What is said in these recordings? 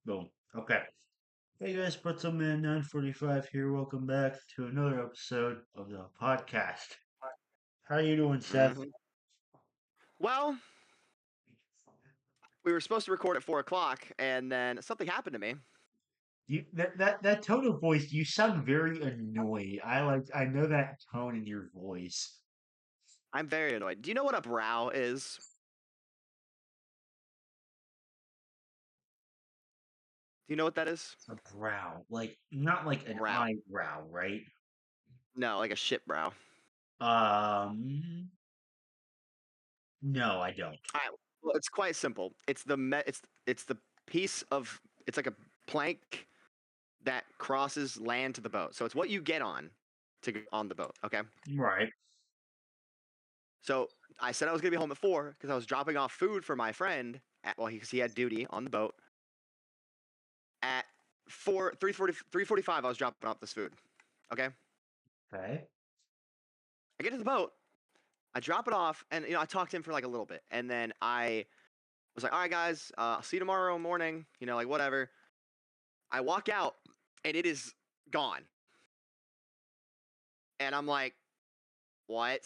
Boom. Okay. Hey guys, Pretzelman 945 here. Welcome back to another episode of the podcast. How are you doing, Seth? hmm Well, we were supposed to record at 4 o'clock, and then something happened to me. That tone of voice, you sound very annoyed. I know that tone in your voice. I'm very annoyed. Do you know what a brow is? Do you know what that is? A brow. Like not like an Brow. eyebrow, right? No, like a shit brow. Um no, I don't. All right. Well, it's quite simple. It's the piece of it's like a plank that crosses land to the boat. So it's what you get on to get on the boat. Okay. Right. So I said I was gonna be home at 4 because I was dropping off food for my friend. He had duty on the boat. At 3:45, I was dropping off this food. Okay. Okay. I get to the boat, I drop it off, and I talked to him for like a little bit, and then I was like, "All right, guys, I'll see you tomorrow morning." Like whatever. I walk out, and it is gone, and I'm like, "What?"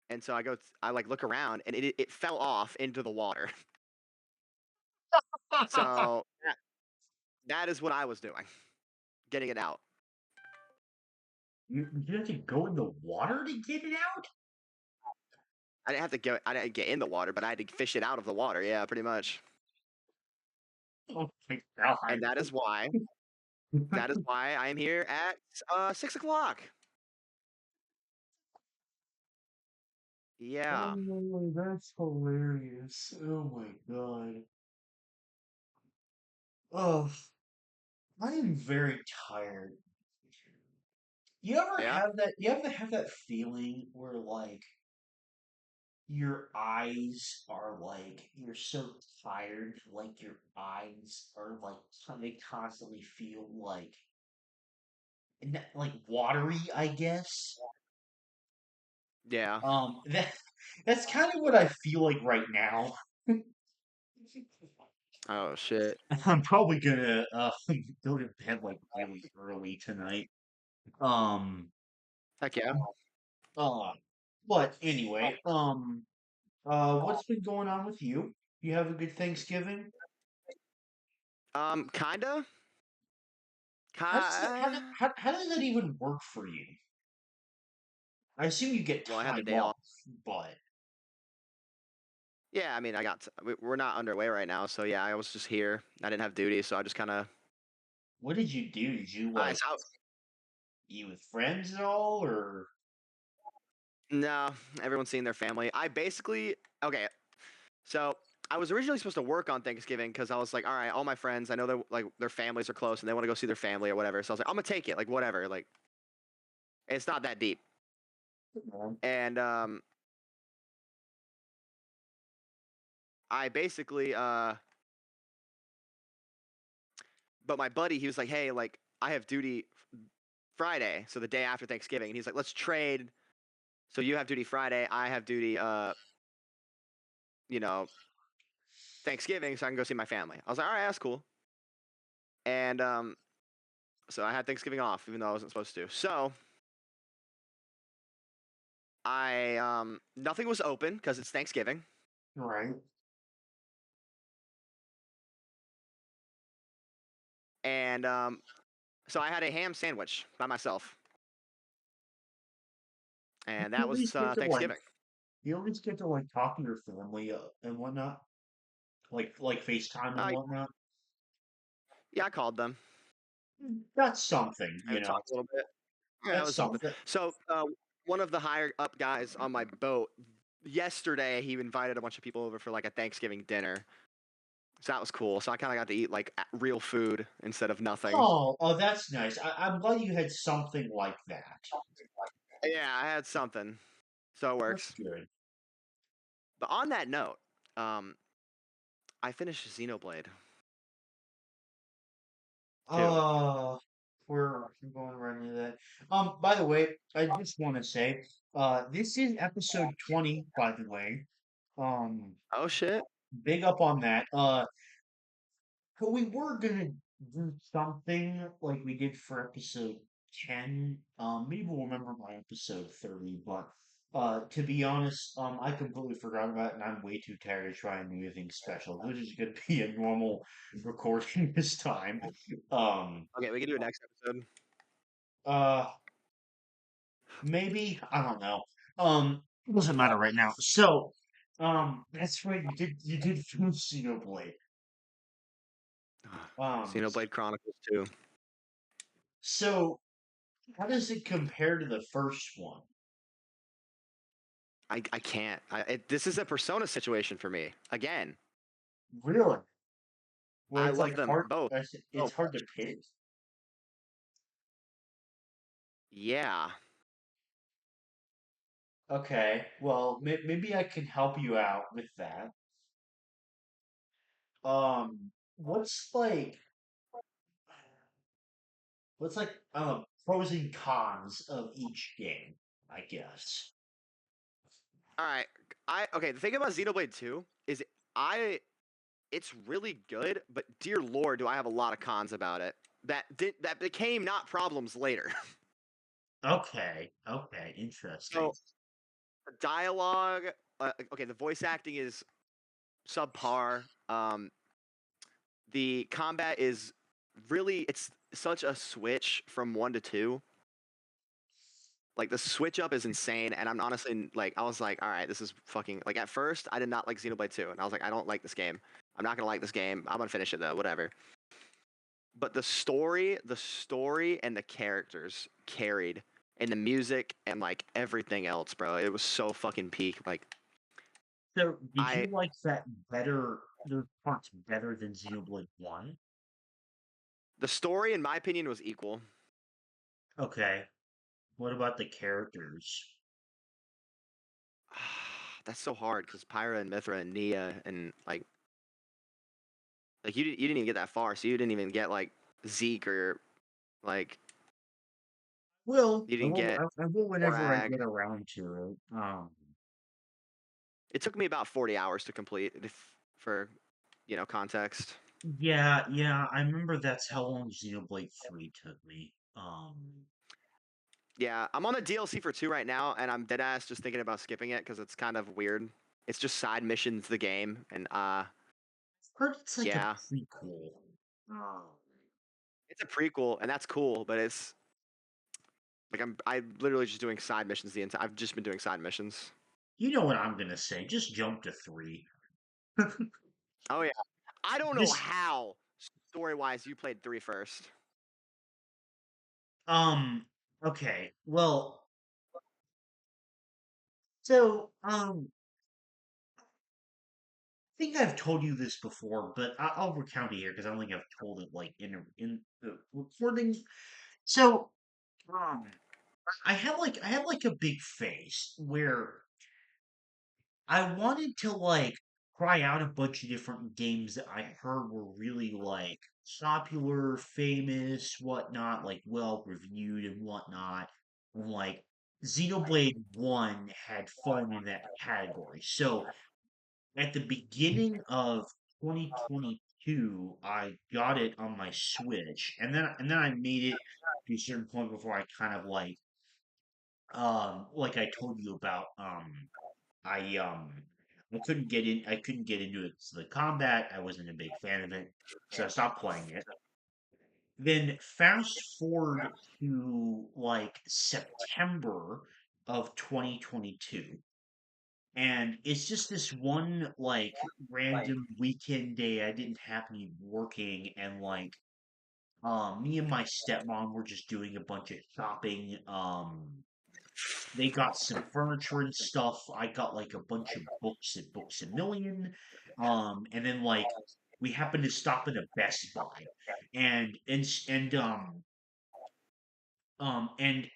And so I like look around, and it fell off into the water. So that is what I was doing, getting it out. You have to go in the water to get it out? I didn't get in the water, but I had to fish it out of the water. Yeah, pretty much. Oh my And god. that is why I am here at 6 o'clock. Yeah. Oh, that's hilarious. Oh my god. Oh, I am very tired. Yeah. You ever have that feeling where like your eyes are like you're so tired, like your eyes are like they constantly feel like watery, I guess. Yeah. That that's kind of what I feel like right now. Oh shit. I'm probably gonna go to bed like really early tonight. Um Heck yeah. uh but anyway, what's been going on with you? You have a good Thanksgiving? Kinda. How does that, Ki- how does that even work for you? I assume you get well, I had the time day off, off. but Yeah, I mean, we're not underway right now, so yeah, I was just here. I didn't have duty, so I just kind of. what did you do? Did you I like so, eat with friends at all, or no, everyone's seeing their family. I basically okay. So I was originally supposed to work on Thanksgiving because I was like, all right, all my friends, I know they're like their families are close and they want to go see their family or whatever. So I was like, I'm gonna take it, like whatever, like it's not that deep. no? And I basically but my buddy, he was like, hey, like I have duty Friday, so the day after Thanksgiving, and he's like, let's trade. So you have duty Friday, I have duty, you know, Thanksgiving, so I can go see my family. I was like, all right, that's cool. And so I had Thanksgiving off, even though I wasn't supposed to. So I nothing was open because it's Thanksgiving, Right. and so I had a ham sandwich by myself, and You that at was least get to like Thanksgiving. you at least get to like talk to your family and whatnot, like FaceTime and Uh, whatnot. yeah, I called them That's something, you and know. talked a little bit. Yeah, that That's was something. something. So one of the higher up guys on my boat yesterday, he invited a bunch of people over for like a Thanksgiving dinner. So that was cool. So I kind of got to eat like real food instead of nothing. Oh, that's nice. I'm glad you had something like that. Yeah, I had something. So it That's works. good. But on that note, um, I finished Xenoblade 2. Uh, we're going right into that. By the way, I just want to say, this is episode 20, by the way. Um, Oh shit. big up on that. we were gonna do something like we did for episode 10. Maybe we'll remember by episode 30, but to be honest, I completely forgot about it and I'm way too tired to try and do anything special. This is gonna be a normal recording this time. Um Okay, we can do it next episode. uh maybe, I don't know. It doesn't matter right now. So that's right, you did finish Xenoblade. Um Xenoblade Chronicles 2. so how does it compare to the first one? I can't. This is a Persona situation for me. Again, Really? Where I it's love like them hard, both so it's hard to much. pick. Yeah. Okay, well, maybe I can help you out with that. What's like pros and cons of each game, I guess. All right. Okay. The thing about Xenoblade 2 is I it's really good, but dear lord, do I have a lot of cons about it. That became not problems later. Okay, interesting. So the dialogue, okay, the voice acting is subpar. The combat is really it's such a switch from 1 to 2. Like the switch up is insane, and I'm honestly like I was like, all right, this is fucking like at first I did not like Xenoblade 2, and I was like, I don't like this game. I'm not gonna like this game. I'm gonna finish it though, whatever. But the story and the characters carried, and the music and like everything else, bro. It was so fucking peak. Like So, did I you like that better, those parts better than Xenoblade 1? the story, in my opinion, was equal. Okay, what about the characters? That's so hard because Pyra and Mithra and Nia and like you didn't even get that far, so you didn't even get like Zeke or like Well, you I didn't will, get I will whenever I get Morag. around to it. It took me about 40 hours to complete, for context. Yeah, I remember that's how long Xenoblade 3 took me. Yeah, I'm on the DLC for 2 right now, and I'm dead ass just thinking about skipping it because it's kind of weird. It's just side missions, the game, and Heard it's like a yeah, prequel. Oh. it's a prequel, and that's cool, but it's like I literally just doing side missions the entire. I've just been doing side missions. You know what I'm gonna say, just jump to 3. Oh yeah, I don't know Just, how story wise you played 3 first. um, okay, well, so, I think I've told you this before, but I'll recount it here because I don't think I've told it like in the recording. So, um, I had like a big phase where I wanted to like try out a bunch of different games that I heard were really like popular, famous, whatnot, like well reviewed and whatnot. And like Xenoblade 1 had fallen in that category. So at the beginning of 2022, I got it on my Switch, and then I made it to a certain point before I kind of like I told you about I I couldn't get into it. So the combat, I wasn't a big fan of it, so I stopped playing it. Then fast forward to like September of 2022, and it's just this one like random weekend day I didn't happen to be working, and like me and my stepmom were just doing a bunch of shopping. They got some furniture and stuff. I got like a bunch of books at Books a Million. And then like we happened to stop at a Best Buy, and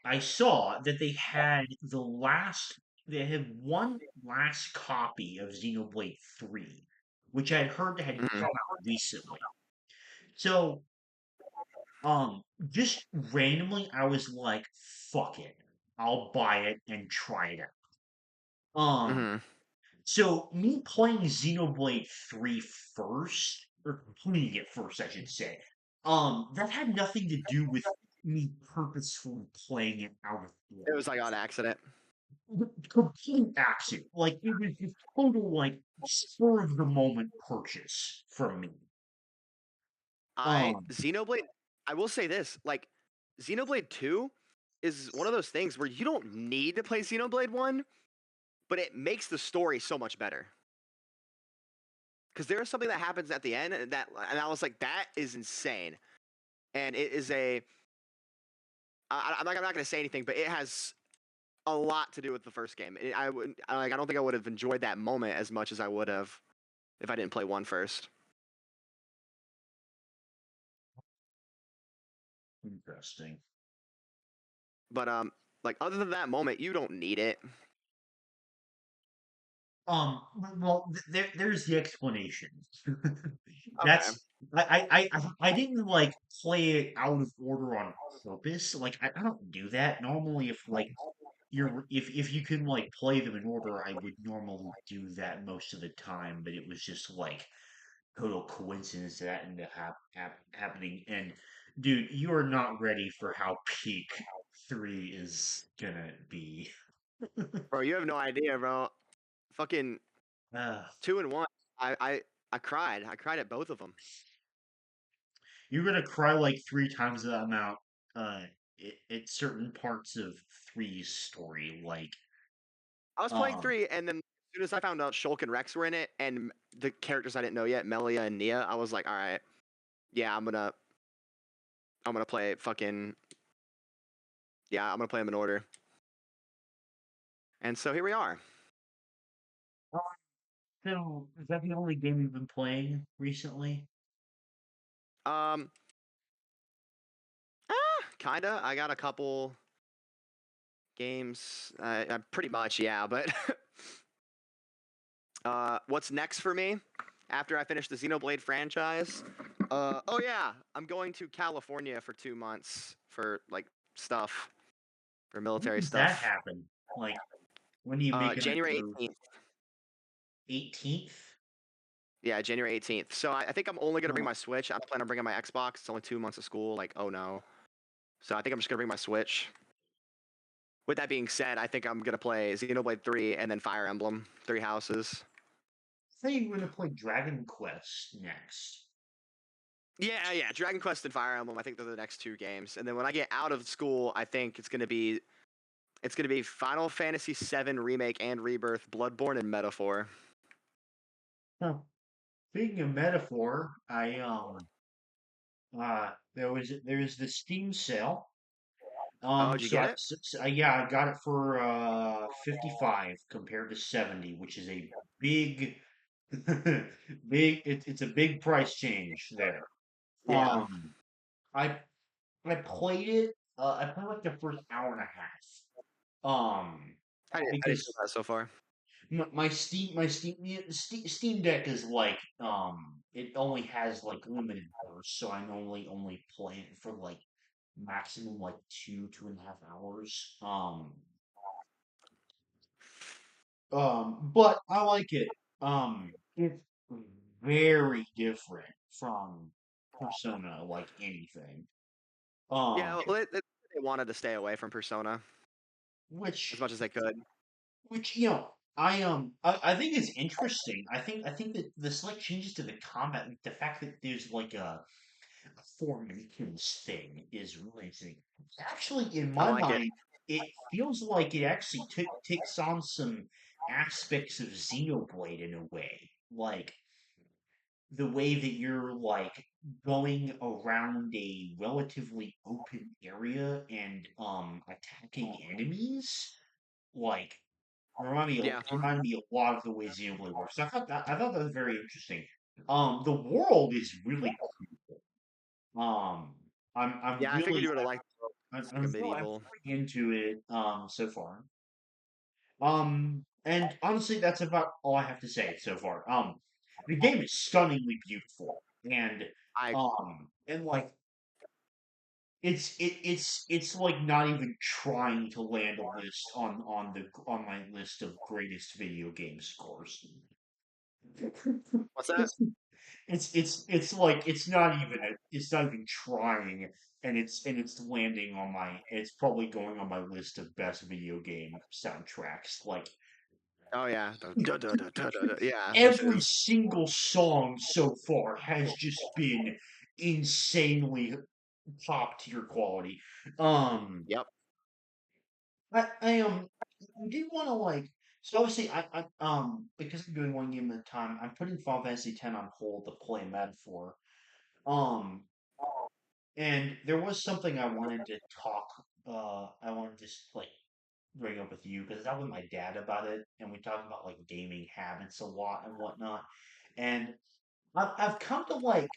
I saw that they had one last copy of Xenoblade 3, which I had heard had Mhm. come out recently. So just randomly I was like, fuck it. I'll buy it and try it out. Mhm. So me playing Xenoblade 3 first or completing it first, I should say. That had nothing to do with me purposefully playing it out of It order. was like on accident. Complete accident. Like it was just total like spur of the moment purchase from me. I Um, Xenoblade. I will say this: like Xenoblade 2 is one of those things where you don't need to play Xenoblade 1, but it makes the story so much better. Because there is something that happens at the end, and I was like, that is insane, and it is a. I'm not going to say anything, but it has a lot to do with the first game. I don't think I would have enjoyed that moment as much as I would have if I didn't play one first. Interesting. But like other than that moment, you don't need it. Um, well, there's the explanation. Okay. That's I didn't like play it out of order on purpose. Like I don't do that normally. If like if you can like play them in order, I would normally do that most of the time. But it was just like total coincidence that ended up happening. And dude, you are not ready for how peak three is gonna be. Bro, you have no idea, bro. Fucking Uh, 2 and 1. I cried. I cried at both of them. you're gonna cry like three times that amount at certain parts of three's story. Like, I was playing um, 3, and then as soon as I found out Shulk and Rex were in it, and the characters I didn't know yet, Melia and Nia, I was like, all right, yeah, I'm gonna play fucking yeah, I'm gonna play them in order. And so here we are. so is that the only game you've been playing recently? Um, kinda. I got a couple games. Pretty much, yeah. But what's next for me after I finish the Xenoblade franchise? Oh yeah, I'm going to California for 2 months for like stuff for When military does that stuff. happen? Like, when do you make it January your 18th. 18th? Yeah, January 18th. So I think I'm only gonna bring Oh, my Switch. I plan on bringing my Xbox. It's only 2 months of school. Like, oh no. So I think I'm just gonna bring my Switch. With that being said, I think I'm gonna play Xenoblade 3 and then Fire Emblem, Three Houses. I think you're gonna play Dragon Quest next. Yeah. Dragon Quest and Fire Emblem. I think they're the next two games. And then when I get out of school, I think it's gonna be Final Fantasy VII Remake and Rebirth, Bloodborne, and Metaphor. Huh. Speaking of metaphor, I there's the Steam sale. Oh, did you get it? Yeah, I got it for 55 compared to 70, which is a big it's a big price change there. Yeah. Um I I played it I played like the first hour and a half. How do you feel Because about it so far? Steam Deck is like it only has like limited bursts, so I normally only play it for like maximum like 2.5 hours. But I like it. It's very different from Persona, like anything. Yeah, Um, well, they wanted to stay away from Persona as which much as they could. I think it's interesting. I think that the slight changes to the combat, like the fact that there's like a formations thing is really interesting. Actually, in I my like it. mind, it feels like it actually takes on some aspects of Xenoblade in a way. Like the way that you're like going around a relatively open area and attacking enemies. Like Yeah. remind me a lot of the way Xenoblade works. So I thought that was very interesting. The world is really cool. I'm Yeah, I figured really you would have liked it. It's like a I'm medieval. really into it so far. And honestly, that's about all I have to say so far. The game is stunningly beautiful, I and like it's like not even trying to land a list on my list of greatest video game scores. What's that? it's like it's not even trying, and it's landing on my it's probably going on my list of best video game soundtracks. Like Oh yeah, yeah, this every is. single song so far has just been insanely top tier quality. Um, Yep. I do want to like so obviously because I'm doing one game at a time, I'm putting Final Fantasy X on hold to play Metaphor. Um, and there was something I wanted to talk. I wanted to just like bring up with you because I was with my dad about it, and we talked about like gaming habits a lot and whatnot. And I've come to like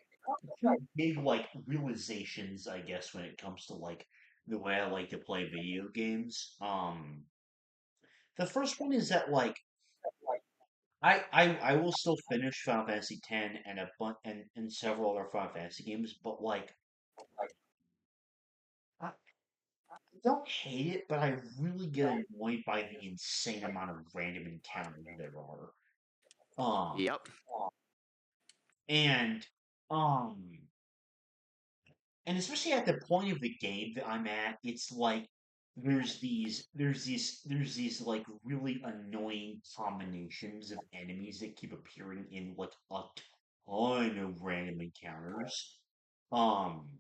two big like realizations, I guess, when it comes to like the way I like to play video games. The first one is that like I will still finish Final Fantasy X and a bunch and several other Final Fantasy games, but like I don't hate it, but I really get annoyed by the insane amount of random encounters there are. Um Yep. and um and especially at the point of the game that I'm at, it's like there's these like really annoying combinations of enemies that keep appearing in like a ton of random encounters. Um,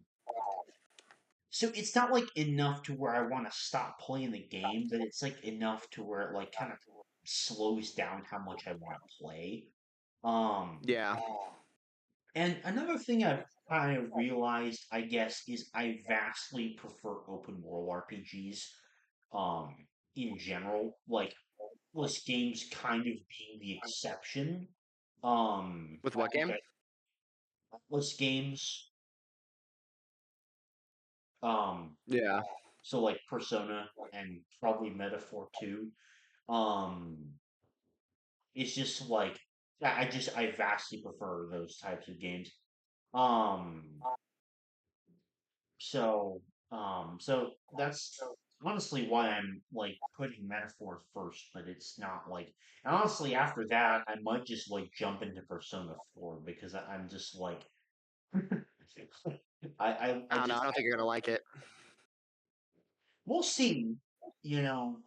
so it's not like enough to where I want to stop playing the game, but it's like enough to where it like kind of slows down how much I want to play. Um, Yeah. And another thing I've kind of realized, I guess, is I vastly prefer open world RPGs, in general. Like, list games kind of being the exception. With what Which game? list games, um, Yeah. so like Persona and probably Metaphor too. Um, it's just like I vastly prefer those types of games. Um, So, so that's honestly why I'm like putting Metaphor first, but it's not like, and honestly, after that, I might just like jump into Persona 4 because I'm just like, I I don't know. I just, don't think you're gonna like it, we'll see, you know,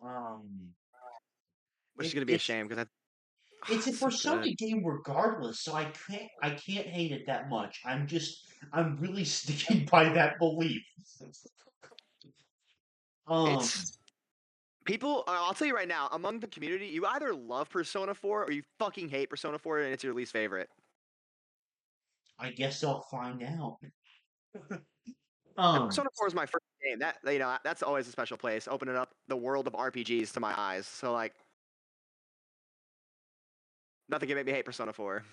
which is gonna be a shame because it's a it's so Persona good. game regardless, so I can't hate it that much. I'm really sticking by that belief. Um, It's people. I'll tell you right now, among the community, you either love Persona 4 or you fucking hate Persona 4, and it's your least favorite. I guess I'll find out. And Um, Persona 4 is my first game. That that's always a special place, opening up the world of RPGs to my eyes. So like, nothing can make me hate Persona 4.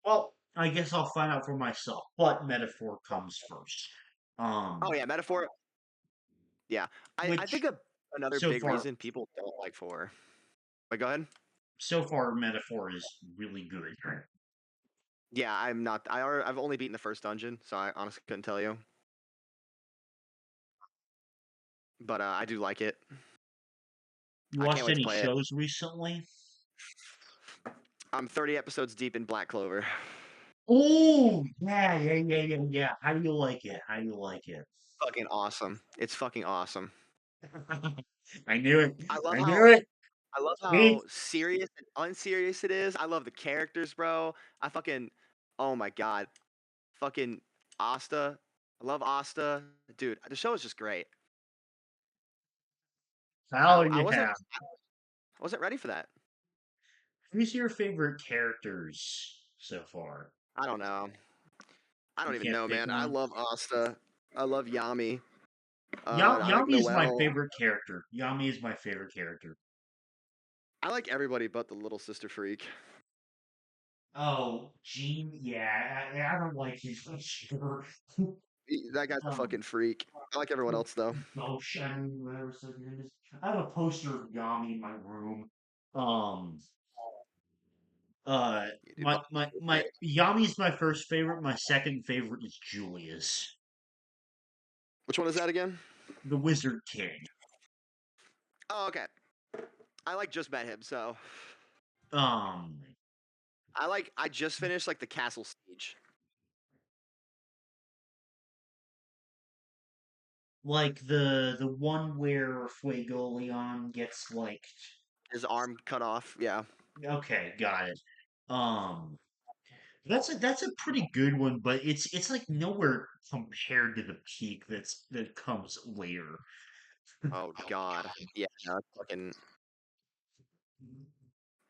well, I guess I'll find out for myself. But metaphor comes first. Oh Um, yeah, Metaphor. Yeah, I think which another so big far, reason people don't like 4. But go ahead. so far, metaphor is really good. Yeah, I'm not. I've only beaten the first dungeon, so I honestly couldn't tell you. But I do like it. You I can't watched wait to any play it. shows recently? I'm 30 episodes deep in Black Clover. Oh, yeah. How do you like it? How do you like it? Fucking awesome. It's fucking awesome. I knew it. I love I how knew it. I love See? how serious and unserious it is. I love the characters, bro. I fucking oh my god. Fucking Asta. I love Asta. Dude, the show is just great. How I you wasn't have? I wasn't ready for that. Who's your favorite characters so far? I don't know. I You don't even can't know, pick man. I one. love Asta. I love Yami. I like Yami is my Noelle. favorite character. Yami is my favorite character. I like everybody but the little sister freak. Oh, Gene, yeah, I don't like his for sure. That guy's a Um, fucking freak. I like everyone else though. Motion, whatever his name is. I have a poster of Yami in my room. Um, Yeah, dude, my Yami's my first favorite. My second favorite is Julius, which one is that again? the Wizard King. Oh, okay. I like just met him, so Um, I just finished like the castle siege. Like the one where Fuegoleon gets like His arm cut off. Yeah. okay, got it. Um that's a pretty good one, but it's like nowhere compared to the peak that comes later. Oh God. Yeah. No, it's fucking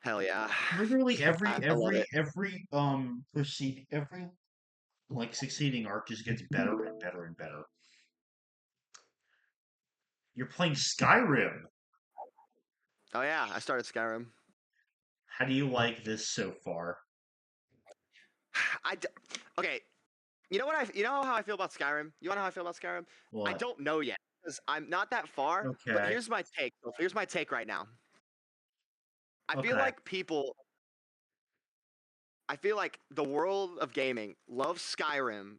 hell yeah. Literally I love it. every like succeeding arc just gets better and better and better. You're playing Skyrim. Oh yeah, I started Skyrim. How do you like this so far? I d- okay. You know how I feel about Skyrim? You want to know how I feel about Skyrim? I What? don't know yet because I'm not that far. But Okay. here's my take. Here's my take right now. I feel Okay. like people. I feel like the world of gaming loves Skyrim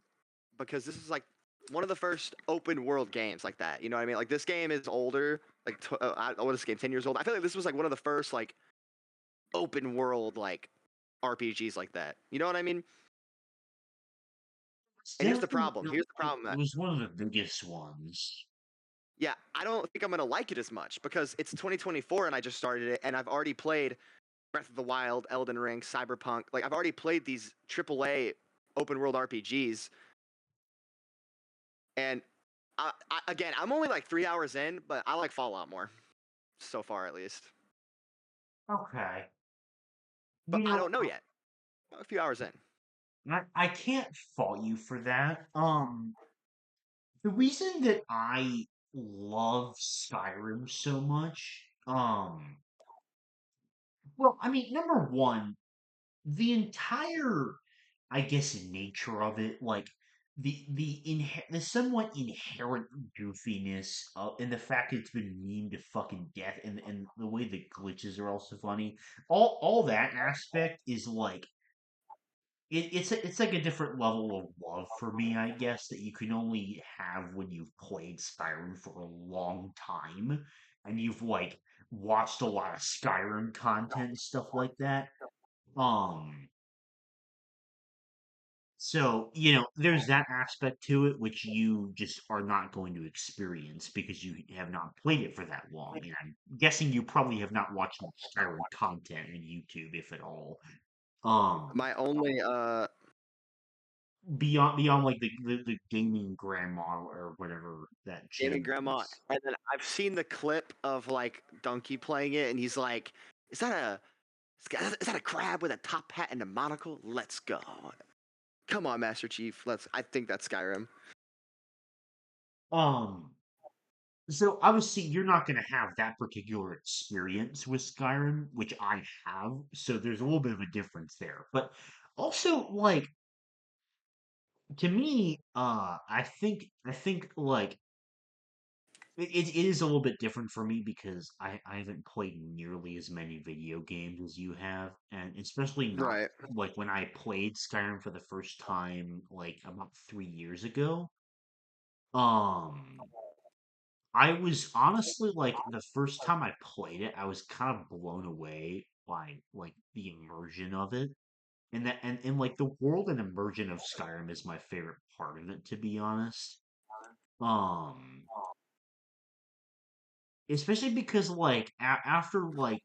because this is like one of the first open world games like that. You know what I mean? Like this game is older. Like what is this game? 10 years old. I feel like this was like one of the first like open world like RPGs like that. You know what I mean? It's And here's the definitely problem. Here's the problem. it was one of the biggest ones. Yeah, I don't think I'm gonna like it as much because it's 2024 and I just started it and I've already played Breath of the Wild, Elden Ring, Cyberpunk. Like I've already played these AAA open world RPGs, and again, I'm only like 3 hours in, but I like Fallout more so far at least. Okay. But You I know, don't know yet. A few hours in. I can't fault you for that. The reason that I love Skyrim so much, well, I mean, number one, the entire, I guess, nature of it, like the somewhat inherent goofiness, and the fact it's been memed to fucking death, and the way the glitches are also funny, all that aspect is like it's like a different level of love for me, I guess, that you can only have when you've played Skyrim for a long time and you've like watched a lot of Skyrim content and stuff like that. Um, so there's that aspect to it which you just are not going to experience because you have not played it for that long. And I'm guessing you probably have not watched much Skyrim content on YouTube, if at all. Um, My only beyond like the gaming grandma or whatever that gaming channel grandma, is. and then I've seen the clip of like Donkey playing it, and he's like, "Is that a is that a crab with a top hat and a monocle? Let's go." Come on, Master Chief. Let's. I think that's Skyrim. Um, so obviously you're not going to have that particular experience with Skyrim, which I have. So there's a little bit of a difference there. But also, like, to me, I think like it is a little bit different for me because I haven't played nearly as many video games as you have, and especially not Right. like when I played Skyrim for the first time like about 3 years ago. Um, I was honestly like the first time I played it, I was kind of blown away by like the immersion of it. And like the world and immersion of Skyrim is my favorite part of it, to be honest. Um, especially because like after I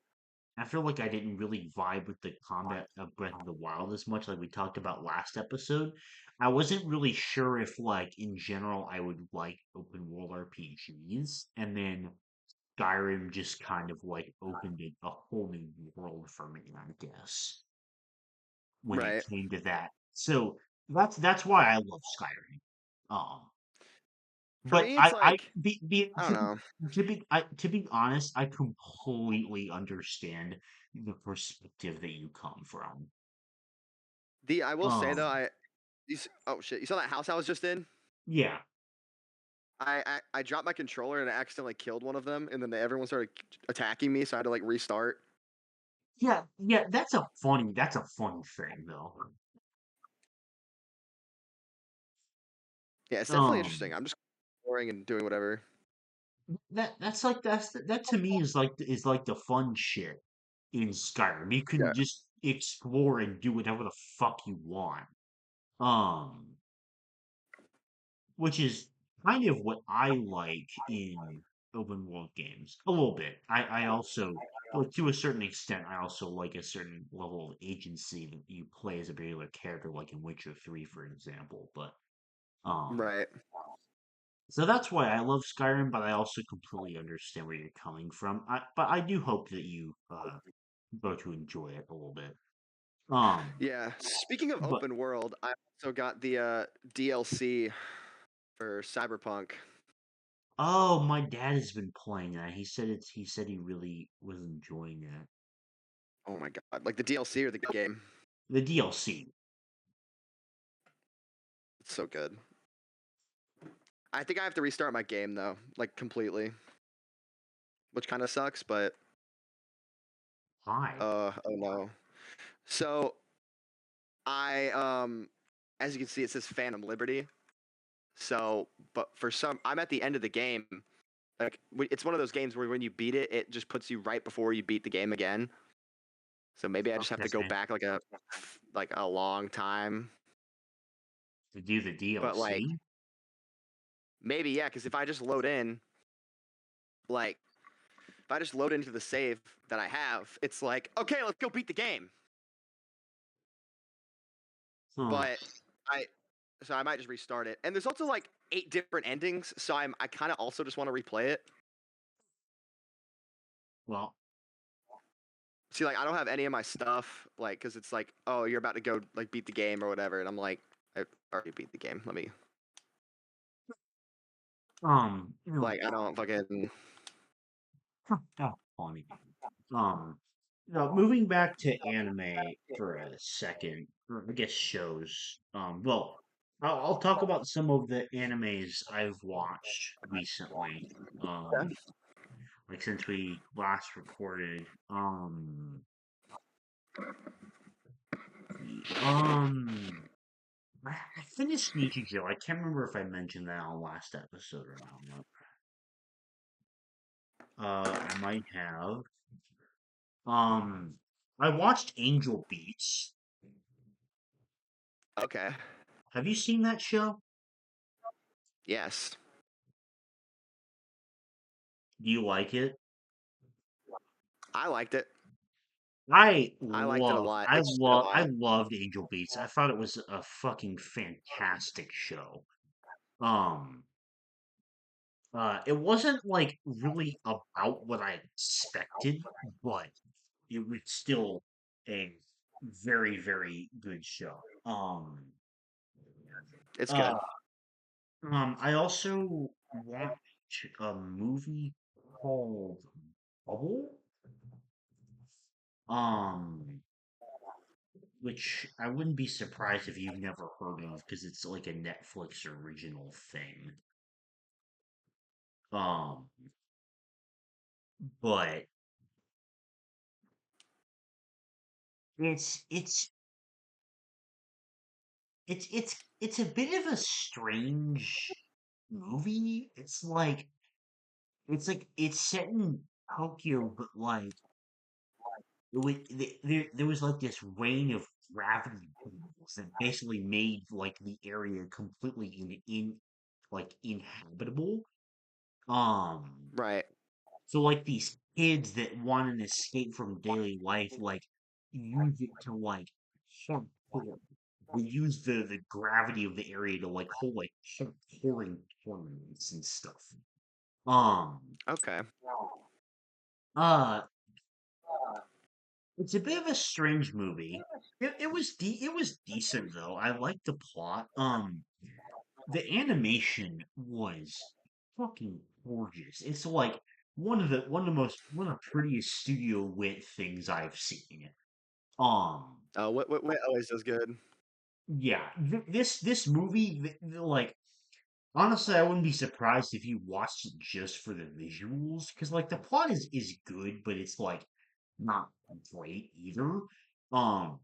didn't really vibe with the combat of Breath of the Wild as much, like we talked about last episode. I wasn't really sure if like in general I would like open world RPGs, and then Skyrim just kind of like opened a whole new world for me, I guess, when it Right. came to that. So that's why I love Skyrim. Um, For but me, it's I like I don't to be know. to be honest, I completely understand the perspective that you come from. The I will say though, Um, oh shit, you saw that house I was just in? yeah, I dropped my controller and I accidentally killed one of them, and then everyone started attacking me, so I had to like restart. yeah, yeah. That's a funny thing though. Yeah, it's definitely interesting. Um, I'm just exploring and doing whatever. that to me is like the fun shit in Skyrim. You can Yeah. explore and do whatever the fuck you want. Um, which is kind of what I like in open world games. A little bit. I also, well, to a certain extent, I also like a certain level of agency that you play as a particular character, like in Witcher 3, for example. But Right. so that's why I love Skyrim, but I also completely understand where you're coming from. But I do hope that you go to enjoy it a little bit. Um, Yeah. Speaking of but open world, I also got the DLC for Cyberpunk. oh, my dad has been playing that. He said he really was enjoying it. Oh my god! Like the DLC or the game? The DLC. It's so good. I think I have to restart my game though, like completely, which kind of sucks. But Hi. oh no. So I as you can see, it says Phantom Liberty. So, but for some, I'm at the end of the game. Like it's one of those games where when you beat it, it just puts you right before you beat the game again. So maybe I just have to go Okay. back like a long time. To do the But like DLC. maybe yeah, because if I just load in, like if I just load into the save that I have, it's like okay, let's go beat the game. Huh. But I so I might just restart it. And there's also like 8 different endings, so I kind of also just want to replay it. Well, See, like I don't have any of my stuff, like because it's like, oh, you're about to go like beat the game or whatever, and I'm like, I already beat the game. Let me you know, I don't fucking oh, funny. Um, moving back to anime for a second, or I guess shows. Well, I'll talk about some of the animes I've watched recently. Like since we last recorded. I finished Nichijou. I can't remember if I mentioned that on last episode or not. I might have. Um, I watched Angel Beats. okay. Have you seen that show? Yes, Do you like it? I liked it. I liked it a lot. It just took a I while. loved Angel Beats. I thought it was a fucking fantastic show. Um, it wasn't like really about what I expected, but it was still a very, very good show. It's Uh, good. I also watched a movie called Bubble, um, which I wouldn't be surprised if you've never heard of because it's like a Netflix original thing. Um, but it's it's it's a bit of a strange movie. It's set in Tokyo, but like there was like this rain of gravity balls that basically made like the area completely in like inhabitable. Um, Right. so like these kids that want an escape from daily life, like use it to like hardcore. They use the gravity of the area to like hold like hardcore tournaments and stuff. Um, Okay. uh, it's a bit of a strange movie. It was decent though. I liked the plot. The animation was fucking gorgeous. It's like one of the prettiest studio wit things I've seen. Um, What always does good. yeah, this movie, like honestly, I wouldn't be surprised if you watched it just for the visuals, because like the plot is good, but it's like not great either. Um,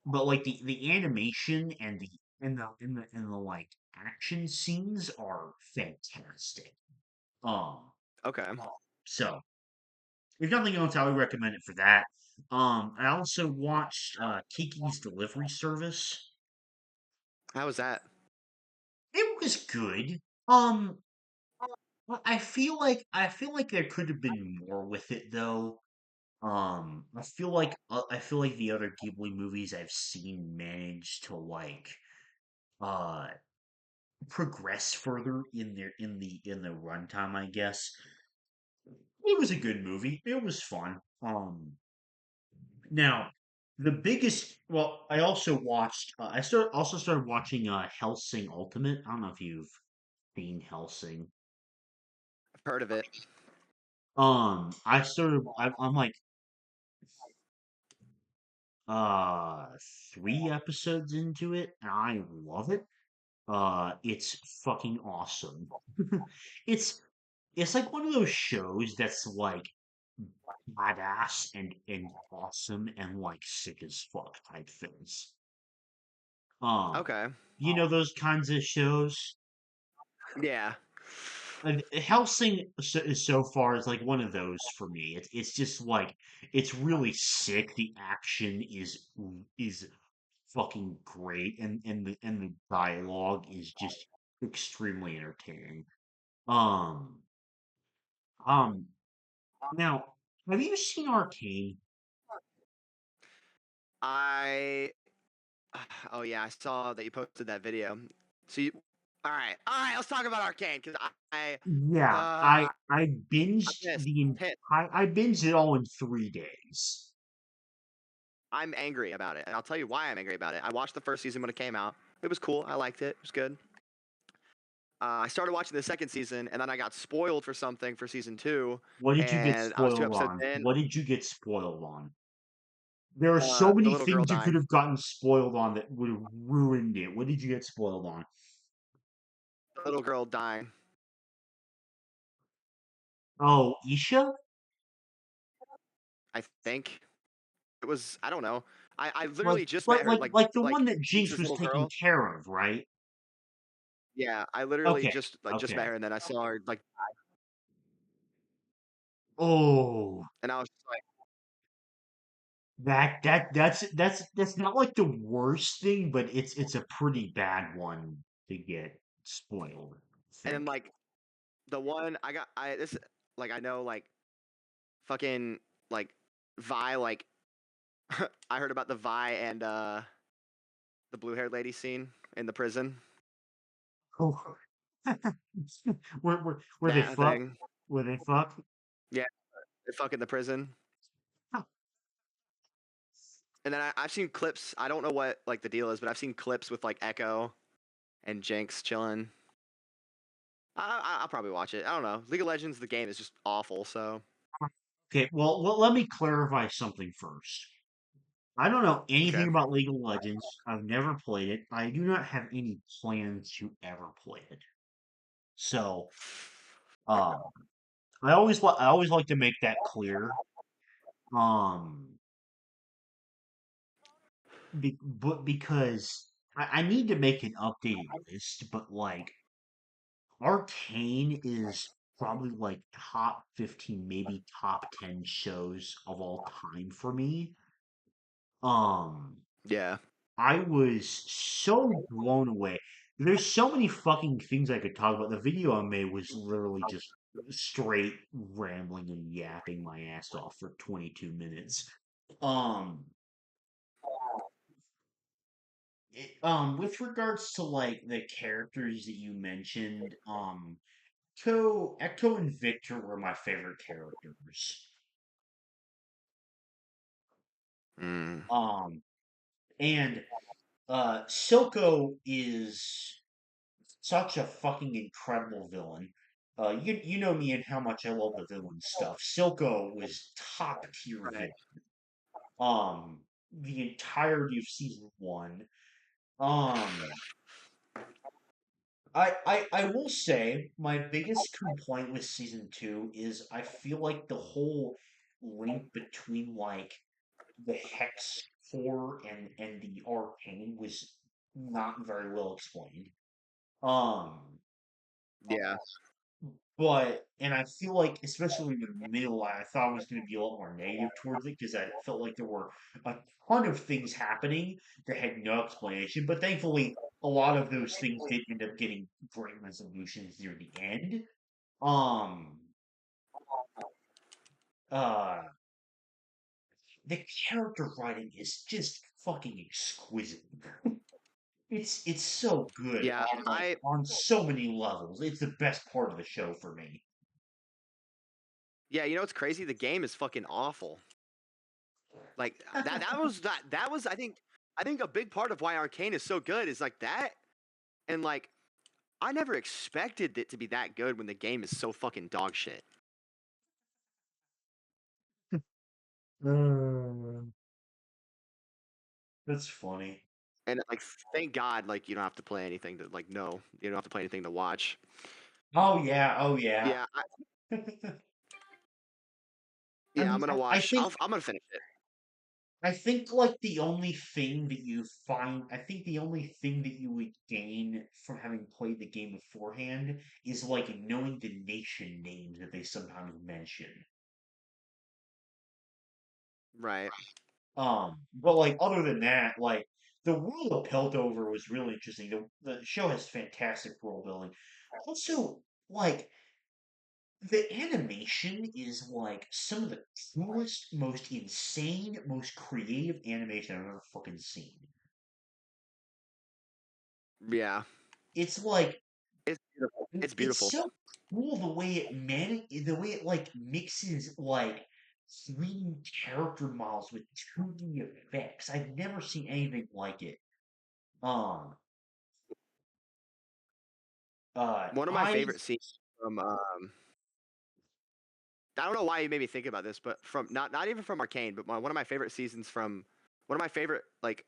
but like the animation and the like action scenes are fantastic. Um, Okay. so if nothing else, I would recommend it for that. I also watched Kiki's Delivery Service. How was that? It was good. But I feel like there could have been more with it though. I feel like the other Ghibli movies I've seen managed to uh progress further in the runtime, I guess. It was a good movie. It was fun. Now the biggest well, I also watched also started watching Hellsing Ultimate. I don't know if you've seen Hellsing. I've heard of it. I'm like uh 3 episodes into it and I love it. It's fucking awesome. It's it's like one of those shows that's like badass and awesome and like sick as fuck type things. Um, Okay. you know those kinds of shows. Yeah. Hellsing is so far is like one of those for me. It's just like it's really sick. The action is fucking great, and the dialogue is just extremely entertaining. Um, um. Now, have you seen Arcane? I oh yeah, I saw that you posted that video. So you all right, let's talk about Arcane because Yeah, I I'm binged pissed. Pissed. I binged it all in 3 days. I'm angry about it, and I'll tell you why I'm angry about it. I watched the first season when it came out. It was cool. I liked it. It was good. I started watching the second season, and then I got spoiled for something for season two, What did you get and I was two spoiled episodes on? in. What did you get spoiled on? There are so The many little girl things you could dying. have gotten spoiled on that would have ruined it. What did you get spoiled on? The little girl dying. Oh, Isha? I think it was. I don't know. I Like literally just met her. like the one Like that she's Jinx this was little taking girl. care of, right? Yeah, I literally Okay, just met okay. her, and then I saw her like, Oh, and I was just like, that's not like the worst thing, but it's a pretty bad one to get spoiled, I and then think. the one I got, I this like I know fucking like Vi I heard about the Vi and the blue haired lady scene in the prison. Oh, where they That fuck? thing. Where they fuck? Yeah, they fuck in the prison. Huh. And then I've seen clips. I don't know what like the deal is, but I've seen clips with like Echo and Jinx chilling. I'll probably watch it. I don't know. League of Legends, the game is just awful. So Okay, well, let me clarify something first. I don't know okay. anything about League of Legends. I've never played it. I do not have any plans to ever play it. So, um, I always like to make that clear. Um, but because I need to make an updated list, but like Arcane is probably like top 15, maybe top 10 shows of all time for me. Um, Yeah. I was so blown away. There's so many fucking things I could talk about. The video I made was literally just straight rambling and yapping my ass off for 22 minutes. Um, with regards to like the characters that you mentioned, Echo and Victor were my favorite characters. Mm. Um, and Silco is such a fucking incredible villain. You know me and how much I love the villain stuff. Silco was top tier Right. villain. The entirety of season one. Um, I will say my biggest complaint with season two is I feel like the whole link between like the Hex core and the Arcane was not very well explained. Um, Yeah. and I feel like, especially in the middle, I thought I was going to be a lot more negative towards it because I felt like there were a ton of things happening that had no explanation. But thankfully, a lot of those things did end up getting great resolutions near the end. Um, uh, the character writing is just fucking exquisite. It's so good Yeah, on so many levels. It's the best part of the show for me. yeah, you know what's crazy? The game is fucking awful. Like that was I think a big part of why Arcane is so good is like that, and like I never expected it to be that good when the game is so fucking dog shit. Mm, that's funny. And like thank God like you don't have to play anything to like no, you don't have to play anything to watch. Oh yeah, oh yeah. Yeah, I yeah, mean, I'm gonna watch. I'm gonna finish it. I think like the only thing that you find, I think the only thing that you would gain from having played the game beforehand is like knowing the nation names that they sometimes mention. Right. But like other than that, like the world of Piltover was really interesting. The show has fantastic world building. Also, like the animation is like some of the coolest, most insane, most creative animation I've ever fucking seen. Yeah. It's like It's beautiful. It's it's beautiful. so cool the way it like mixes like 3D character models with 2D effects. I've never seen anything like it. Um, One of my I favorite scenes from I don't know why you made me think about this, but from not even from Arcane, but one of my favorite seasons from one of my favorite like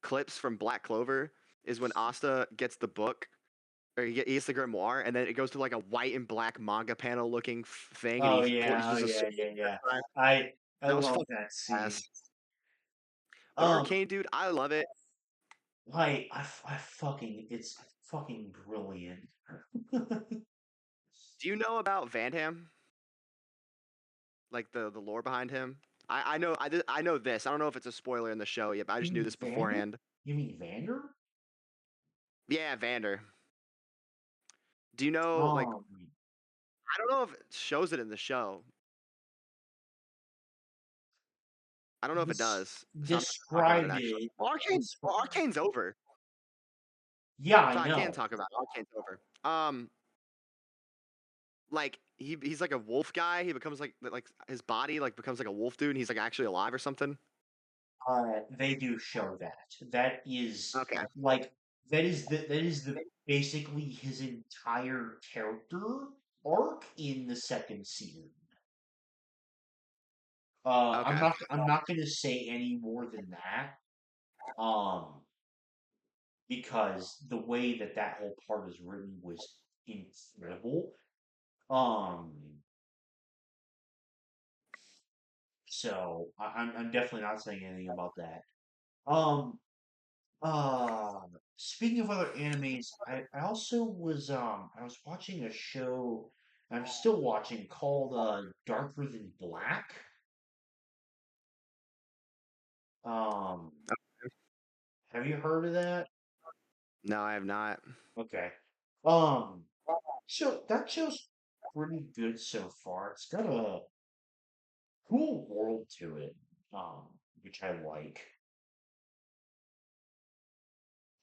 clips from Black Clover is when Asta gets the book or he gets the grimoire, and then it goes to like a white and black manga panel looking thing, and oh he yeah, oh pushes a yeah, sword. yeah, yeah. I That was love fucking that scene. fast. But Um, Arcane, dude, I love it. I fucking it's fucking brilliant. Do you know about Vandham? Like the lore behind him? I know I know this. I don't know if it's a spoiler in the show yet, but I You just knew mean this Vander? beforehand. You mean Vander? Yeah, Vander. Do you know like Um, I don't know if it shows it in the show. I don't know if it this does, so I'm not gonna talk about describe it actually. it. Arcane's over, Yeah, so I I can know. talk about it. Arcane's over. Like he's like a wolf guy. He becomes like his body like becomes like a wolf dude, and he's like actually alive or something. They do show that. That is Okay, like that is the basically his entire character arc in the second season. okay. I'm not gonna say any more than that. Um, because the way that that whole part is written was incredible. Um, so I'm definitely not saying anything about that. Um, uh, Speaking of other animes, I also I was watching a show I'm still watching called Darker Than Black. Um, have you heard of that? No, I have not. Okay. Um, that show's pretty good so far. It's got a cool world to it, which I like.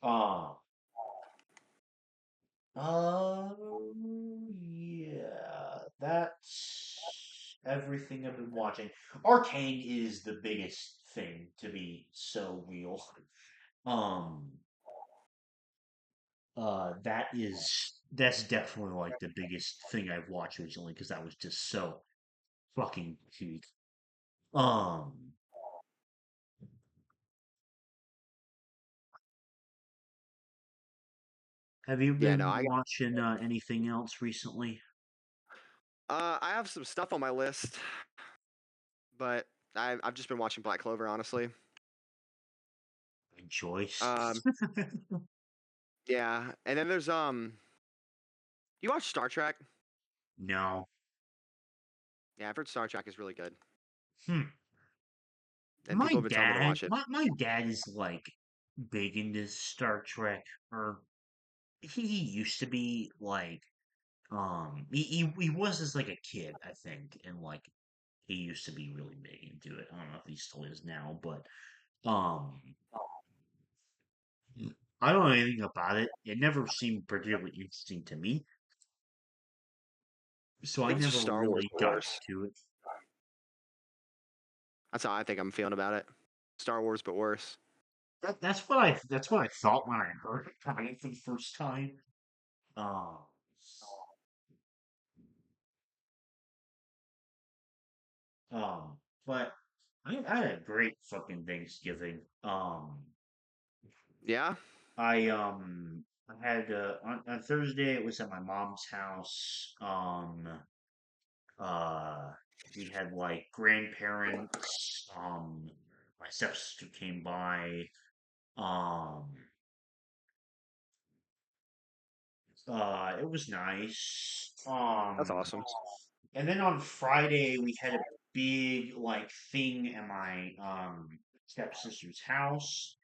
Um, yeah, that's everything I've been watching. Arcane is the biggest thing to be so real. Um, that's definitely like the biggest thing I've watched recently because that was just so fucking peak. Um, have you Yeah, no, been watching anything else recently? I have some stuff on my list, but I've just been watching Black Clover, honestly. Good choice. Um, yeah, and then there's you watch Star Trek? No. Yeah, I've heard Star Trek is really good, Hmm. and people have been telling me to watch it. My dad is like big into Star Trek, or he used to be like, he was as like a kid, I think, and like he used to be really big into it. I don't know if he still is now, but um, I don't know anything about it. It never seemed particularly interesting to me, so I I think it's never just Star Wars, really but got worse. into it. That's how I think I'm feeling about it. Star Wars, but worse. That's what I thought when I heard it coming for the first time. Um, um, but I had a great fucking Thanksgiving. Yeah, I had on Thursday it was at my mom's house. Uh, we had like grandparents. My stepsister came by. Um, it was nice. that's awesome. And then on Friday we had a big like thing at my stepsister's house.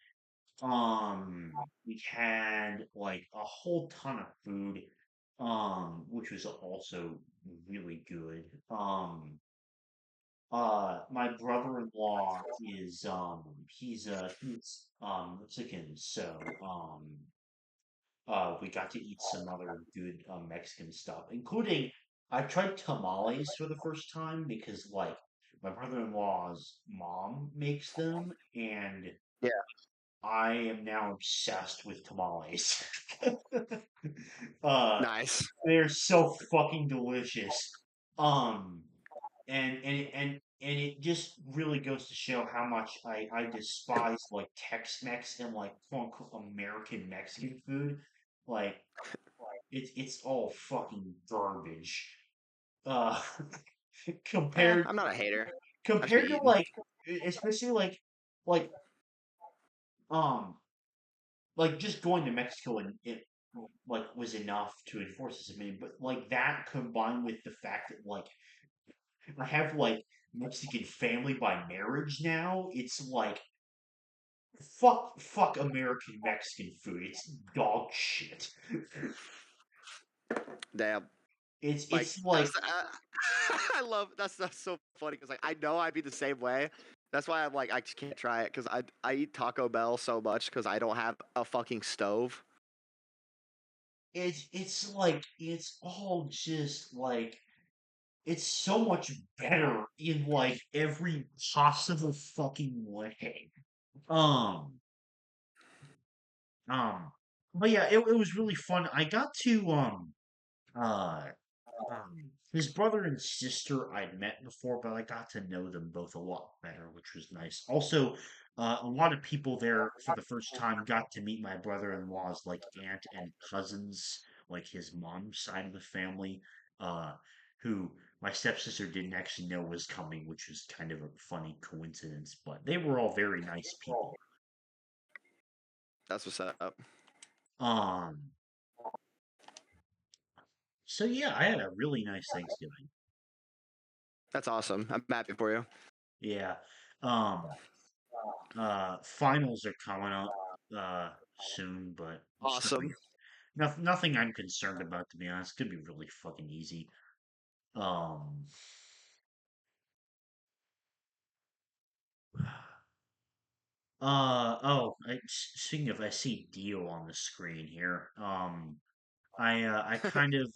We had like a whole ton of food, which was also really good. My brother-in-law is he's Mexican, so we got to eat some other good Mexican stuff, including I tried tamales for the first time because like my brother-in-law's mom makes them, and Yeah, I am now obsessed with tamales. uh, nice. they're so fucking delicious. Um, and it just really goes to show how much I despise like Tex-Mex and like quote unquote American Mexican food. Like it's all fucking garbage. Uh, compared I'm not a hater. I just be compared to eating. like especially like um like just going to Mexico and it like was enough to enforce this. I mean, but like that combined with the fact that like I have like Mexican family by marriage now, it's like fuck American Mexican food. It's dog shit. Damn. Like It's like I love that's so funny because like I know I'd be the same way. That's why I'm like I just can't try it because I eat Taco Bell so much because I don't have a fucking stove. it's like it's all just like it's so much better in like every possible fucking way. Um Um, but yeah, it was really fun. I got to uh his brother and sister I'd met before, but I got to know them both a lot better, which was nice. Also, a lot of people there for the first time got to meet my brother-in-law's like aunt and cousins, like his mom's side of the family, uh, who my stepsister didn't actually know was coming, which was kind of a funny coincidence, but they were all very nice people. That's what's up. Um, So yeah, I had a really nice Thanksgiving. That's awesome. I'm happy for you. Yeah. Um Finals are coming up soon, but it's Awesome. nothing I'm concerned about, to be honest. Could be really fucking easy. Um Speaking of, I see Dio on the screen here. I kind of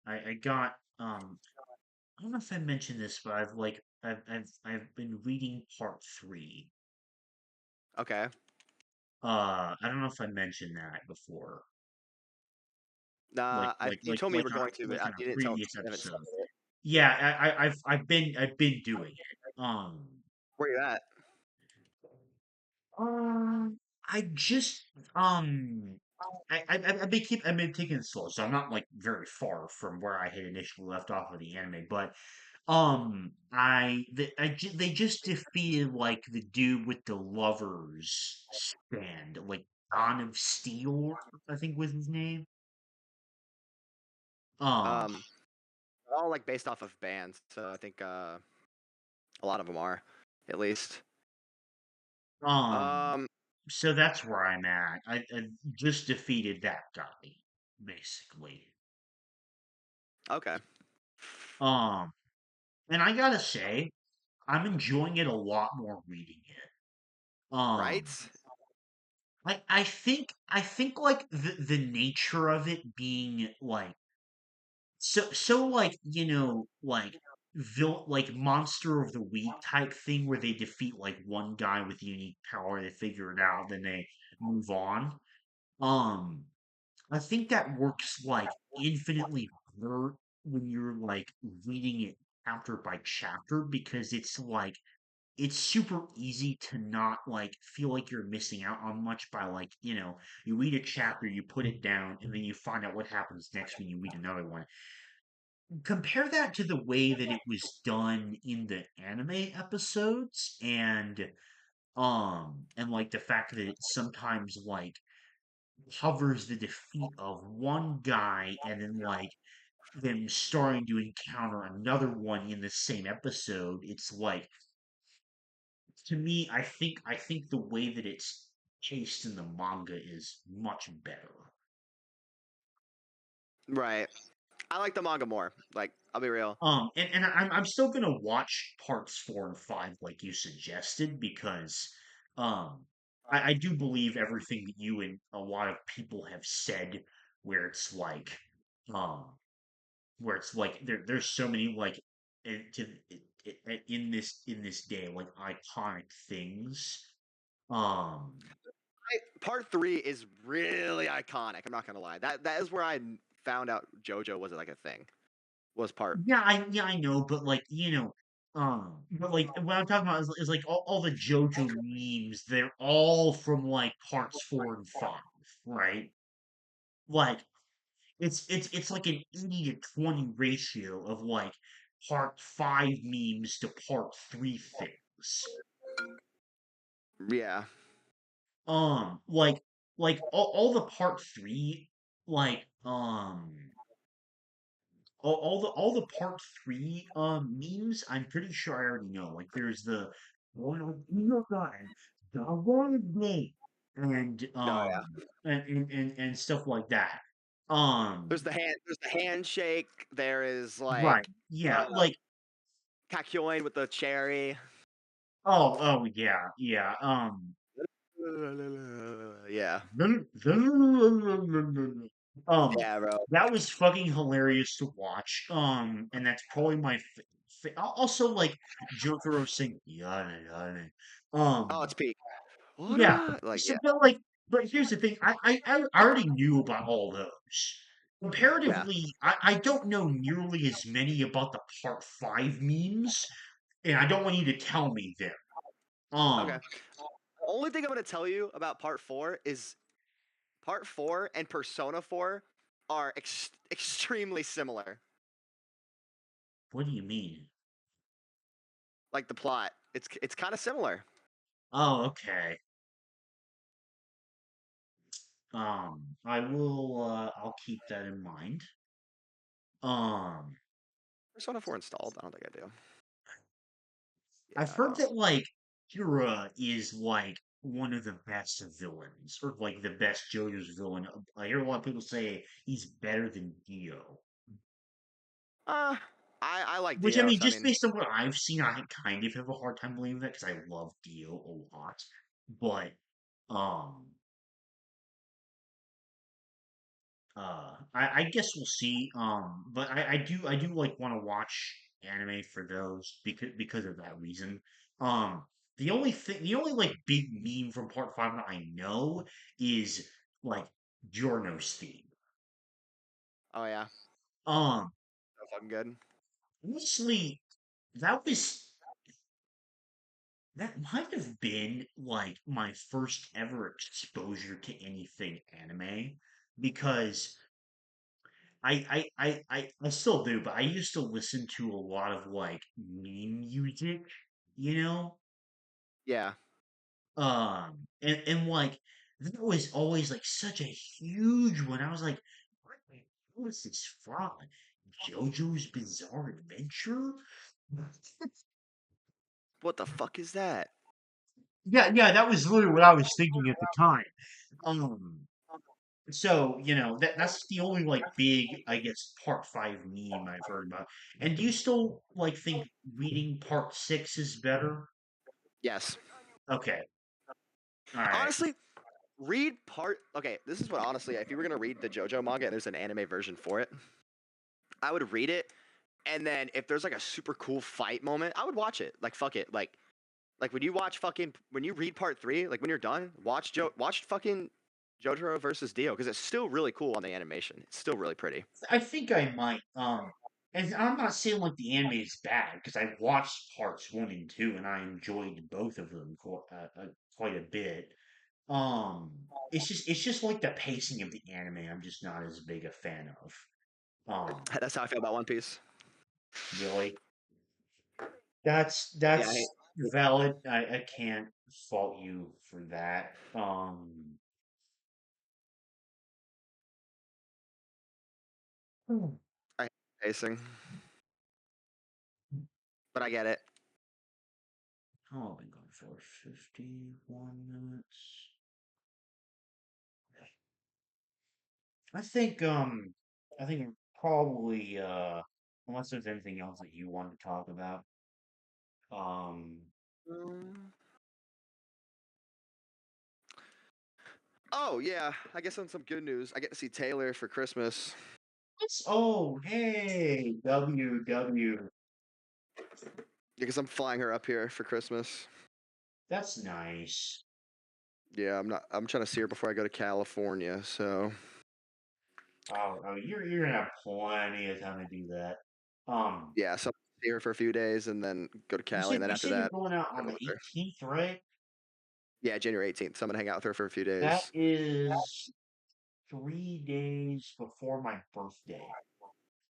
I got I don't know if I mentioned this, but I've been reading part three. Okay. I don't know if I mentioned that before. Nah, you told me you were going to, but Like on you a didn't tell me previous you haven't episode. started it. Yeah, I've been doing it. Where you at? I just I've been taking it slow, so I'm not like very far from where I had initially left off with the anime, but they just defeated like the dude with the lovers stand, like Dawn of Steel, I think was his name. Um, Um, all like based off of bands, so I think a lot of them are, at least. Um, Um, so that's where I'm at. I just defeated that guy, basically. okay, Um, and I gotta say, I'm enjoying it a lot more reading it. right, I think like the nature of it being like so like like monster of the week type thing where they defeat like one guy with unique power, they figure it out, then they move on. Um, I think that works like infinitely better when you're like reading it chapter by chapter because it's super easy to not like feel like you're missing out on much by like, you read a chapter, you put it down, and then you find out what happens next when you read another one. Compare that to the way that it was done in the anime episodes and like the fact that it sometimes like covers the defeat of one guy and then like them starting to encounter another one in the same episode. It's like to me, I think the way that it's chased in the manga is much better. right. I like the manga more. Like, I'll be real. And I'm still gonna watch parts 4 and 5 like you suggested because um I do believe everything that you and a lot of people have said where it's like um there's so many like in this day like iconic things. Um Part three is really iconic. I'm not gonna lie. That is where found out JoJo was like a thing. Was part Yeah, I know, but like, but like what I'm talking about is like all the JoJo memes, they're all from like parts 4 and 5, right? Like it's like an 80 to 20 ratio of like part 5 memes to part 3 things. yeah. Like all the part 3 like all the part 3 memes, I'm pretty sure I already know. Like there's the one of you gun, the one me and No, yeah. and stuff like that. Um There's the handshake. There is right. like Yeah, uh like Kakyoin with the cherry. oh yeah, yeah. Yeah. Um, Yeah, bro. that was fucking hilarious to watch. And that's probably my also like Jotaro saying yada yada. Oh, it's Um, peak. What yeah. like So, yeah. but here's the thing. I already knew about all those. Yeah. Comparatively, I don't know nearly as many about the part 5 memes, and I don't want you to tell me them. Okay. Um, The only thing I'm gonna tell you about part four is part four and Persona 4 are extremely similar. what do you mean? Like the plot. It's kind of similar. Oh, okay. I'll keep that in mind. Um, Persona 4 installed? I don't think I do. I've Yeah. heard that like Kira is like one of the best villains, or like the best JoJo's villain. I hear a lot of people say he's better than Dio, Uh I like which I Dio, mean, so I just mean based on what I've seen, I kind of have a hard time believing that because I love Dio a lot. But um, I guess we'll see. But I do like want to watch anime for those because of that reason. Um, the only like big meme from part 5 that I know is like Giorno's theme. oh yeah. Um, So fucking good. honestly, that was that might have been like my first ever exposure to anything anime because I still do, but I used to listen to a lot of like meme music, you know? Yeah. And like that was always like such a huge one. I was like, who is this from? JoJo's Bizarre Adventure? What the fuck is that? Yeah, yeah, that was literally what I was thinking at the time. Um, so that's the only like big, I guess, part 5 meme I've heard about. And do you still like think reading part 6 is better? Yes. Okay, all right. Honestly, read part. Okay, this is what honestly, if you were gonna read the JoJo manga, and there's an anime version for it, I would read it, and then if there's like a super cool fight moment, I would watch it. Like fuck it, like when you watch fucking when you read part 3, like when you're done, watch fucking JoJo versus Dio because it's still really cool on the animation. It's still really pretty. I think I might. And I'm not saying like the anime is bad because I watched parts 1 and 2 and I enjoyed both of them quite a bit. It's just like the pacing of the anime. I'm just not as big a fan of. That's how I feel about One Piece. Really, that's Yeah, that's valid. I can't fault you for that. Hmm. I hate pacing, but I get it. How long have I been going for? 51 minutes. I think probably unless there's anything else that you want to talk about. Um Um, oh yeah, I guess on some good news, I get to see Taylor for Christmas. oh hey WW. Because I'm flying her up here for Christmas. That's nice. Yeah, I'm not. I'm trying to see her before I go to California. So Oh, you're gonna have plenty of time to do that. Um yeah, so I'll see her for a few days and then go to you Cali, said and then you after said you're that, going out I'll on go the with her. 18th, right? Yeah, January 18th. So I'm gonna hang out with her for a few That days. is 3 days before my birthday.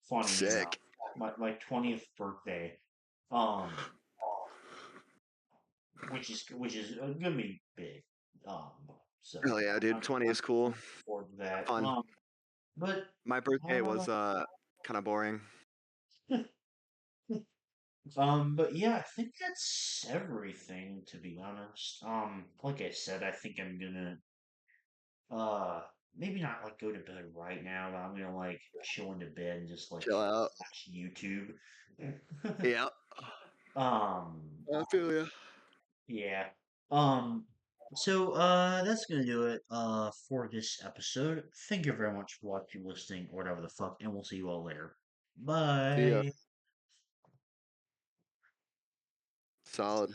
Funny enough. Sick. My 20th birthday. Um which is gonna be big. Um, Hell so yeah, dude. I'm 20 I'm is cool. looking forward to that. Fun. But My birthday uh, was kind of boring. but yeah, I think that's everything to be honest. Like I said, I think I'm gonna uh maybe not like go to bed right now, but I'm gonna like chill into bed and just like Chill out. watch YouTube. Yeah, um, I feel ya. Yeah. Um, that's gonna do it for this episode. Thank you very much for watching, listening, or whatever the fuck, and we'll see you all later. See ya. Bye. Solid.